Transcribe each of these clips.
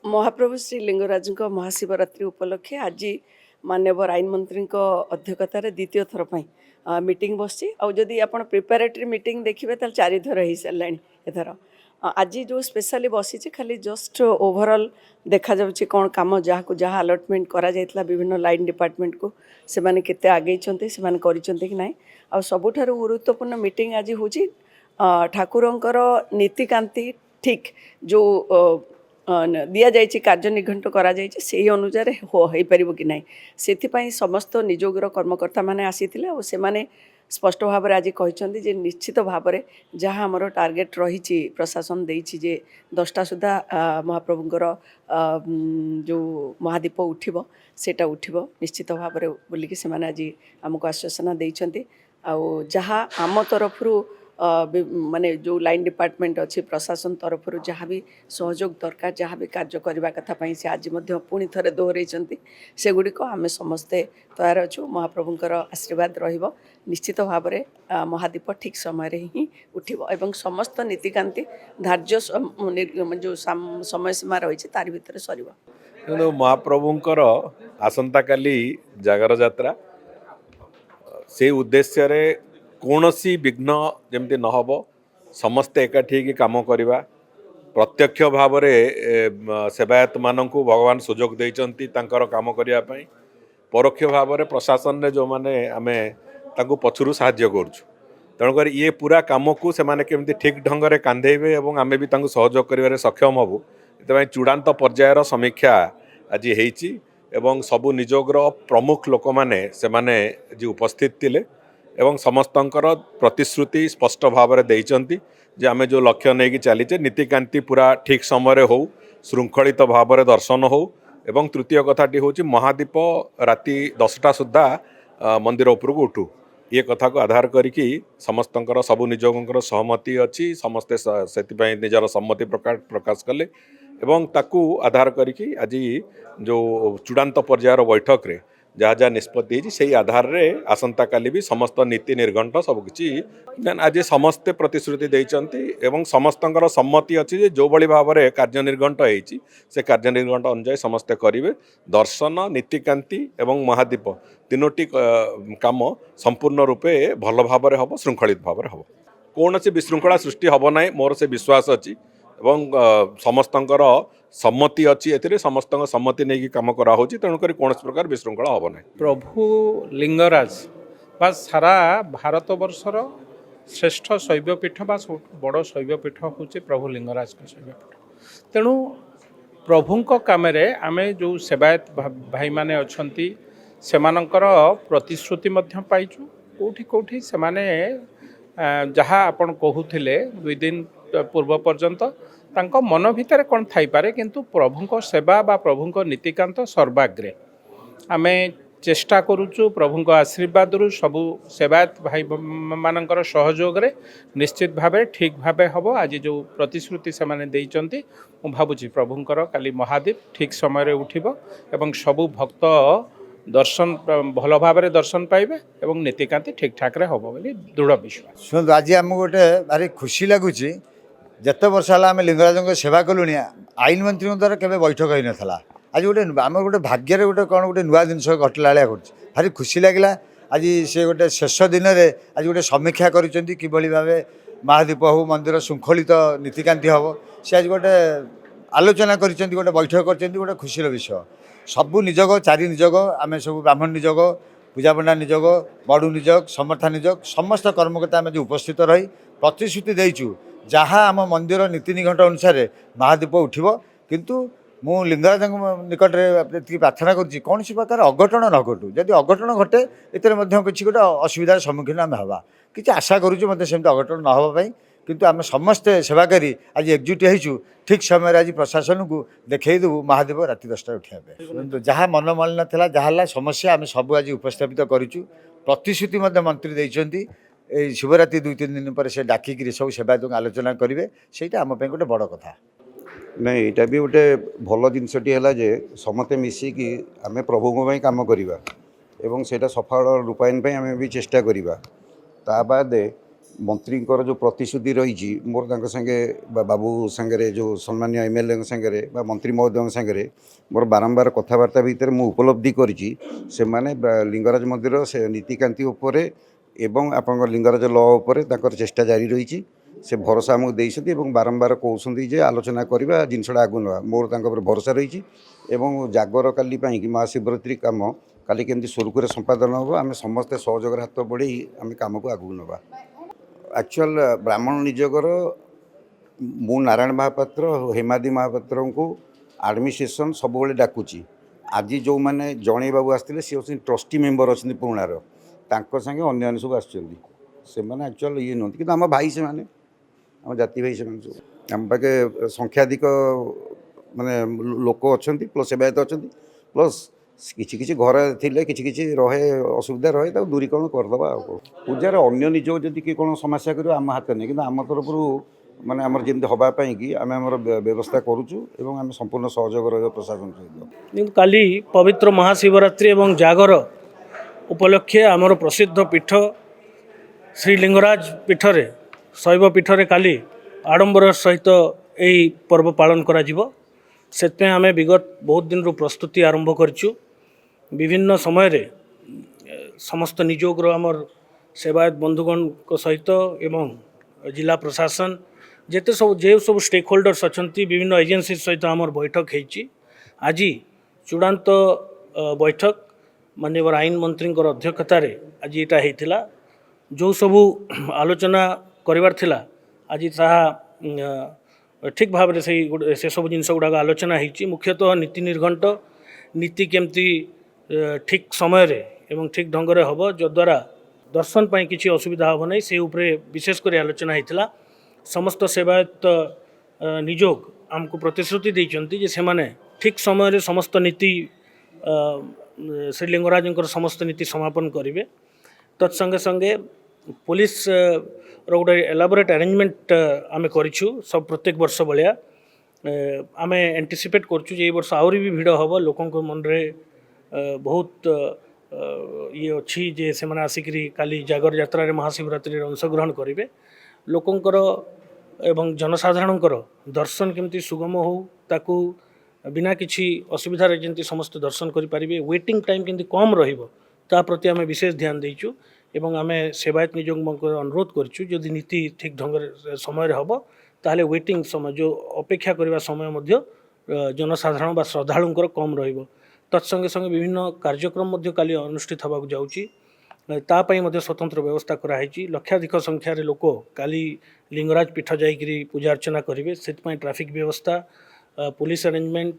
महाप्रभु श्री लिंगराज महाशिवरात्रि उपलक्षे आज माननीय आईन मंत्री अध्यक्षतार द्वितीय थर मीटिंग बसी आदि आप प्रिपेरेटरी मीटिंग देखिए तो 4 थर हो सारे एथर आज जो स्पेशली बसी खाली जस्ट ओवरऑल देखा जाउछि कौन काम जहाँ जहाँ अलटमेंट करा जायतला विभिन्न लाइन डिपार्टमेंट को से माने केते आगे से माने करिसेंते कि नहीं आ सबुठारु गुरुत्वपूर्ण मीटिंग आज होछि ठाकुरंकर नीतिकांति ठीक जो दिया जाइए कार्य निघंट करा जाइए से अनुसार हो पार कि ना से समस्त निजोगर कर्मकर्ता मैंने आसी से माने स्पष्ट भाव में आज कहते निश्चित भाव में जहाँ आमर टार्गेट रही प्रशासन देछि जे 10टा सुधा महाप्रभुंकर जो महादीप उठिबो सेटा उठिबो निश्चित भाव में बोलिकी से माने आज आमको आश्वासन देइछन्ति आउ जहाँ आम तरफरु माने जो लाइन डिपार्टमेंट अच्छी प्रशासन तरफ जहाँ भी सहयोग दरकार जहाँ भी कार्य करने कथा से आज पुणी थे दोहराई से गुड़िक आम समस्ते तैयार अच्छु महाप्रभुंकर आशीर्वाद रहिबो निश्चित भाव में महादीप ठीक समय ही उठिबो एवं समस्त नीतिकांति धार्य जो समय सीमा रही तार भितर सरिबो। महाप्रभुंकर आसंता काली जागर यात्रा से उद्देश्य रे कौनसी विघ्न जमती नहब समस्ते एकाठी काम करवा प्रत्यक्ष भाव में सेवायत मानू भगवान सुजोग देइचंती तांकर काम करने परोक्ष भाव में प्रशासन ने जो माने आमे तांको पछुरु साहाय्य करछु तेणुकर ये पूरा काम को से माने केमती ठीक ढंग से कांधेबे एवं आमे भी तांको सहयोग करिवारे सक्षम हबु एतबाई चूड़ांत पर्यायर समीक्षा आज हेइची एवं सबु निजोगर प्रमुख लोक माने से माने जी उपस्थित थिले एवं समस्तंकर प्रतिश्रुति स्पष्ट भाव में देइचंती जे आमे जो लक्ष्य नहीं कि चलीचे नीतिकांति पूरा ठीक समय हो श्रृंखलित भाव में दर्शन हो एवं तृतीय कथाटी हूँ महादीप राति 10टा सुधा मंदिर उपरକୁ उठू ये कथा को आधार करिकी समस्तंकर सबु निजोगंकर सहमति अच्छी समस्ते से निजर सम्मति प्रकाश कले एवं ताकू आधार करिकी आज जो चूड़ांत पर्यायर बैठक रे जहाँ जहाँ निष्पत्ति से आधार रे आसंता काली भी समस्त नीति निर्घंट सबकि आज समस्ते प्रतिश्रुति देइचंती एवं समस्तंकर सम्मति अच्छी जे जो बड़ी भाव में कार्य निर्घंट होइची से कार्य निर्घंट अनुसार समस्ते करिवे दर्शन नीतिकांति एवं महादीप तीनोटी काम संपूर्ण रूपे भल भाव में हम श्रृंखलित भाव में हम कौन से विशृंखला सृष्टि हम ना मोर से विश्वास अच्छी एवं समस्तंकर सम्मति अच्छी ए समस्त सम्मति नहीं काम करा तेणुक कौन प्रकार विशृंखला हम ना। प्रभु लिंगराज बा सारा भारत वर्षर श्रेष्ठ शैवपीठ बा बड़ शैवपीठ हूँ प्रभु लिंगराज शैवपीठ तेणु प्रभुंक काम आम जो सेवायत भाई माने अछंती सेमानंकर प्रतिश्रुति पाइचु कोठी कोठी से माने जहाँ आपण कहूथिले 2 दिन पूर्व पर्यंत तांको मन भितर कौन थाई पारे किंतु प्रभुंक सेवा बा प्रभुंक नीतिकांत सर्वाग्रे आमे चेष्टा करूचु प्रभुंक आशीर्वाद रु सबु सेवायत भाई मानकर सहयोग रे निश्चित भावे ठीक भावे हम आज जो प्रतिश्रुति से माने देइचंती मु भाबुची प्रभुंकर काली महादीप ठीक समय रे उठिबो एवं सबु भक्त दर्शन भल भाव में दर्शन पाइबे एवं नीतिकांति ठीक ठाक रे होबो बोली दृढ़ विश्वास। सुन आज आम गोटे भारी खुशी लगुच जिते वर्ष है आम लिंगराज सेवा कलु आईन मंत्री द्वारा केवे बैठक होई नथला आज गोटे आम गोटे भाग्य गोटे कौन गोटे नुआ जिनस घटला भाया कर भारी खुशी लगे आज से गोटे शेष दिन में आज गोटे समीक्षा कि भाव महादीप हो मंदिर श्रृंखलित नीतिकांति हम से आज गोटे आलोचना कर गोटे बैठक कर गोटे खुशी विषय सबू निजोग 4 निजोग आम सब ब्राह्मण निजोग पूजापंडा निजोग बड़ू निजोग समर्था निजोग समस्त कर्मकर्ता आम जो उपस्थित रही प्रतिश्रुति देचु जहाँ आम मंदिर नीति निघंट अनुसार महादीप उठिबो किंतु मु लिंगराज निकट में प्रार्थना करुँच कौन प्रकार अघटन न घटू जदि अघटन घटे एतिर किसी गोटे असुविधार सम्मुखीन आम हवा कि आशा करुँ मत सेमती अघटन न होगा किंतु आम समस्ते सेवाकारी आज एकजुट होइछु ठीक समय आज प्रशासन को देखईदेवु महादेव राति 10टा उठा जहाँ मनमालिन्य था जहाँ समस्या आम सब आज उपस्थापित करूँ प्रतिश्रुति मंत्री देइचंती शिवरात्रि 2-3 दिन पर से डाकिक सब सेवायत आलोचना करेंगे से आम गोटे बड़ कथा नहीं यहाँ भी गोटे भल जिनसटी है जे समस्ते मिसिकी आम प्रभु काम करवा एवं से सफल रूपायन आम भी चेष्टा करवा ता बाद ମନ୍ତ୍ରୀଙ୍କର ଯେଉଁ ପ୍ରତିଶ୍ରୁତି ରହିଛି ମୋର ତାଙ୍କ ସାଙ୍ଗେ ବା ବାବୁ ସାଙ୍ଗରେ ଯେଉଁ ସମ୍ମାନୀୟ ଏମ୍ଏଲ୍ଏଙ୍କ ସାଙ୍ଗରେ ବା ମନ୍ତ୍ରୀ ମହୋଦୟଙ୍କ ସାଙ୍ଗରେ ମୋର ବାରମ୍ବାର କଥାବାର୍ତ୍ତା ଭିତରେ ମୁଁ ଉପଲବ୍ଧି କରିଛି ସେମାନେ ଲିଙ୍ଗରାଜ ମନ୍ଦିର ସେ ନୀତିକାନ୍ତି ଉପରେ ଏବଂ ଆପଣଙ୍କ ଲିଙ୍ଗରାଜ ଲ ଉପରେ ତାଙ୍କର ଚେଷ୍ଟା ଜାରି ରହିଛି। ସେ ଭରସା ଆମକୁ ଦେଇଛନ୍ତି ଏବଂ ବାରମ୍ବାର କହୁଛନ୍ତି ଯେ ଆଲୋଚନା କରିବା ଜିନିଷଟା ଆଗକୁ ନେବା। ମୋର ତାଙ୍କ ଉପରେ ଭରସା ରହିଛି ଏବଂ ଜାଗର କାଲି ପାଇଁକି ମହାଶିବରାତ୍ରି କାମ କାଲି କେମିତି ସୁରୁଖୁରୁରେ ସମ୍ପାଦନ ହେବ ଆମେ ସମସ୍ତେ ସହଯୋଗର ହାତ ବଢ଼େଇ ଆମେ କାମକୁ ଆଗକୁ ନେବା। ଆକ୍ଚୁଆଲ ବ୍ରାହ୍ମଣ ନିଯୋଗର ମୁଁ ନାରାୟଣ ମହାପାତ୍ର ହେମାଦି ମହାପାତ୍ରଙ୍କୁ ଆଡ଼ମିନିଷ୍ଟ୍ରେସନ୍ ସବୁବେଳେ ଡାକୁଛି। ଆଜି ଯେଉଁମାନେ ଜଣେଇବାକୁ ଆସିଥିଲେ ସେ ହେଉଛନ୍ତି ଟ୍ରଷ୍ଟି ମେମ୍ବର ଅଛନ୍ତି ପୁରୁଣାର, ତାଙ୍କ ସାଙ୍ଗେ ଅନ୍ୟମାନେ ସବୁ ଆସିଛନ୍ତି। ସେମାନେ ଆକ୍ଚୁଆଲ ଇଏ ନୁହନ୍ତି କିନ୍ତୁ ଆମ ଭାଇ ସେମାନେ, ଆମ ଜାତି ଭାଇ ସେମାନେ ସବୁ। ଆମ ପାଖେ ସଂଖ୍ୟାଧିକ ମାନେ ଲୋକ ଅଛନ୍ତି ପ୍ଲସ୍ ସେବାୟତ ଅଛନ୍ତି ପ୍ଲସ୍ କିଛି କିଛି ଘରେ ଥିଲେ କିଛି କିଛି ରହେ ଅସୁବିଧା ରହେ ତାକୁ ଦୂରୀକରଣ କରିଦେବା। ଆଉ ପୂଜାର ଅନ୍ୟ ନିଜ ଯଦି କିଏ କ'ଣ ସମସ୍ୟା କରିବ ଆମ ହାତରେ ନାହିଁ କିନ୍ତୁ ଆମ ତରଫରୁ ମାନେ ଆମର ଯେମିତି ହେବା ପାଇଁକି ଆମେ ଆମର ବ୍ୟବସ୍ଥା କରୁଛୁ ଏବଂ ଆମେ ସମ୍ପୂର୍ଣ୍ଣ ସହଯୋଗ ରହିବ ପ୍ରଶାସନ ସହିତ। କିନ୍ତୁ କାଲି ପବିତ୍ର ମହାଶିବରାତ୍ରି ଏବଂ ଜାଗର ଉପଲକ୍ଷେ ଆମର ପ୍ରସିଦ୍ଧ ପୀଠ ଶ୍ରୀଲିଙ୍ଗରାଜ ପୀଠରେ ଶୈବ ପୀଠରେ କାଲି ଆଡ଼ମ୍ବର ସହିତ ଏହି ପର୍ବ ପାଳନ କରାଯିବ। ସେଥିପାଇଁ ଆମେ ବିଗତ ବହୁତ ଦିନରୁ ପ୍ରସ୍ତୁତି ଆରମ୍ଭ କରିଛୁ। ବିଭିନ୍ନ ସମୟରେ ସମସ୍ତ ନିଯୋଗର ଆମର ସେବାୟତ ବନ୍ଧୁଗଣଙ୍କ ସହିତ ଏବଂ ଜିଲ୍ଲା ପ୍ରଶାସନ ଯେତେ ସବୁ ଯେଉଁ ସବୁ ଷ୍ଟେକ୍ ହୋଲ୍ଡର୍ସ ଅଛନ୍ତି ବିଭିନ୍ନ ଏଜେନ୍ସି ସହିତ ଆମର ବୈଠକ ହେଇଛି। ଆଜି ଚୂଡ଼ାନ୍ତ ବୈଠକ ମାନ୍ୟବର ଆଇନ ମନ୍ତ୍ରୀଙ୍କର ଅଧ୍ୟକ୍ଷତାରେ ଆଜି ଏଇଟା ହେଇଥିଲା। ଯେଉଁ ସବୁ ଆଲୋଚନା କରିବାର ଥିଲା ଆଜି ତାହା ଠିକ୍ ଭାବରେ ସେସବୁ ଜିନିଷ ଗୁଡ଼ାକ ଆଲୋଚନା ହେଇଛି। ମୁଖ୍ୟତଃ ନୀତି ନିର୍ଘଣ୍ଟ ନୀତି କେମିତି ଠିକ୍ ସମୟରେ ଏବଂ ଠିକ୍ ଢଙ୍ଗରେ ହେବ ଯଦ୍ୱାରା ଦର୍ଶନ ପାଇଁ କିଛି ଅସୁବିଧା ହେବ ନାହିଁ ସେ ଉପରେ ବିଶେଷ କରି ଆଲୋଚନା ହେଇଥିଲା। ସମସ୍ତ ସେବାୟତ ନିଯୋଗ ଆମକୁ ପ୍ରତିଶ୍ରୁତି ଦେଇଛନ୍ତି ଯେ ସେମାନେ ଠିକ୍ ସମୟରେ ସମସ୍ତ ନୀତି ଶ୍ରୀଲିଙ୍ଗରାଜଙ୍କର ସମସ୍ତ ନୀତି ସମାପନ କରିବେ। ତତ୍ସଙ୍ଗେ ସଙ୍ଗେ ପୁଲିସର ଗୋଟେ ଏଲାବୋରେଟ୍ ଆରେଞ୍ଜମେଣ୍ଟ ଆମେ କରିଛୁ ସବୁ ପ୍ରତ୍ୟେକ ବର୍ଷ ଭଳିଆ। ଆମେ ଆଣ୍ଟିସିପେଟ୍ କରୁଛୁ ଯେ ଏଇ ବର୍ଷ ଆହୁରି ବି ଭିଡ଼ ହେବ। ଲୋକଙ୍କ ମନରେ ବହୁତ ଇଏ ଅଛି ଯେ ସେମାନେ ଆସିକରି କାଲି ଜାଗର ଯାତ୍ରାରେ ମହାଶିବରାତ୍ରିରେ ଅଂଶଗ୍ରହଣ କରିବେ। ଲୋକଙ୍କର ଏବଂ ଜନସାଧାରଣଙ୍କର ଦର୍ଶନ କେମିତି ସୁଗମ ହେଉ ତାକୁ ବିନା କିଛି ଅସୁବିଧାରେ ଯେମିତି ସମସ୍ତେ ଦର୍ଶନ କରିପାରିବେ, ୱେଟିଂ ଟାଇମ୍ କେମିତି କମ୍ ରହିବ ତା ପ୍ରତି ଆମେ ବିଶେଷ ଧ୍ୟାନ ଦେଇଛୁ ଏବଂ ଆମେ ସେବାୟତ ନିଯୋଗଙ୍କ ଅନୁରୋଧ କରିଛୁ ଯଦି ନୀତି ଠିକ୍ ଢଙ୍ଗରେ ସମୟରେ ହେବ ତାହେଲେ ୱେଟିଂ ସମୟ ଯେଉଁ ଅପେକ୍ଷା କରିବା ସମୟ ମଧ୍ୟ ଜନସାଧାରଣ ବା ଶ୍ରଦ୍ଧାଳୁଙ୍କର କମ୍ ରହିବ। ତତ୍ସଙ୍ଗେ ସଙ୍ଗେ ବିଭିନ୍ନ କାର୍ଯ୍ୟକ୍ରମ ମଧ୍ୟ କାଲି ଅନୁଷ୍ଠିତ ହେବାକୁ ଯାଉଛି। ତା ପାଇଁ ମଧ୍ୟ ସ୍ୱତନ୍ତ୍ର ବ୍ୟବସ୍ଥା କରାହେଇଛି। ଲକ୍ଷାଧିକ ସଂଖ୍ୟାରେ ଲୋକ କାଲି ଲିଙ୍ଗରାଜ ପୀଠ ଯାଇକରି ପୂଜା ଅର୍ଚ୍ଚନା କରିବେ। ସେଥିପାଇଁ ଟ୍ରାଫିକ୍ ବ୍ୟବସ୍ଥା, ପୁଲିସ ଆରେଞ୍ଜମେଣ୍ଟ,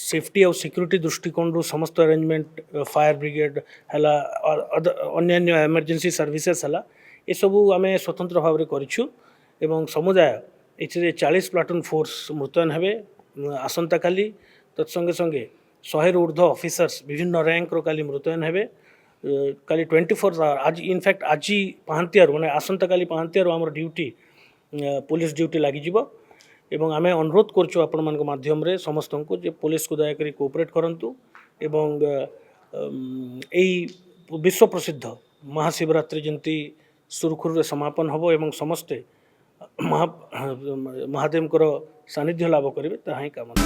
ସେଫ୍ଟି ଆଉ ସିକ୍ୟୁରିଟି ଦୃଷ୍ଟିକୋଣରୁ ସମସ୍ତ ଆରେଞ୍ଜମେଣ୍ଟ, ଫାୟାର ବ୍ରିଗେଡ୍ ହେଲା, ଅନ୍ୟାନ୍ୟ ଏମର୍ଜେନ୍ସି ସର୍ଭିସେସ୍ ହେଲା, ଏସବୁ ଆମେ ସ୍ୱତନ୍ତ୍ର ଭାବରେ କରିଛୁ ଏବଂ ସମୁଦାୟ ଏଥିରେ 40 ପ୍ଲାଟୁନ୍ ଫୋର୍ସ ମୁତୟନ ହେବେ ଆସନ୍ତାକାଲି। ତତ୍ସଙ୍ଗେ ସଙ୍ଗେ 100ରୁ ଉର୍ଦ୍ଧ୍ୱ ଅଫିସର୍ସ ବିଭିନ୍ନ ର୍ୟାଙ୍କର କାଲି ମୁତୟନ ହେବେ। କାଲି 24 ଆୱାର ଆଜି ଇନଫ୍ୟାକ୍ଟ ଆଜି ପାହାନ୍ତିଆରୁ ମାନେ ଆସନ୍ତାକାଲି ପାହାନ୍ତିଆରୁ ଆମର ଡ୍ୟୁଟି ପୁଲିସ ଡ୍ୟୁଟି ଲାଗିଯିବ ଏବଂ ଆମେ ଅନୁରୋଧ କରୁଛୁ ଆପଣମାନଙ୍କ ମାଧ୍ୟମରେ ସମସ୍ତଙ୍କୁ ଯେ ପୁଲିସକୁ ଦୟାକରି କୋଅପରେଟ୍ କରନ୍ତୁ ଏବଂ ଏଇ ବିଶ୍ୱ ପ୍ରସିଦ୍ଧ ମହାଶିବରାତ୍ରି ଯେମିତି ସୁରୁଖୁରୁରେ ସମାପନ ହେବ ଏବଂ ସମସ୍ତେ ମହାଦେବଙ୍କର ସାନ୍ନିଧ୍ୟ ଲାଭ କରିବେ ତାହା ହିଁ କାମନା।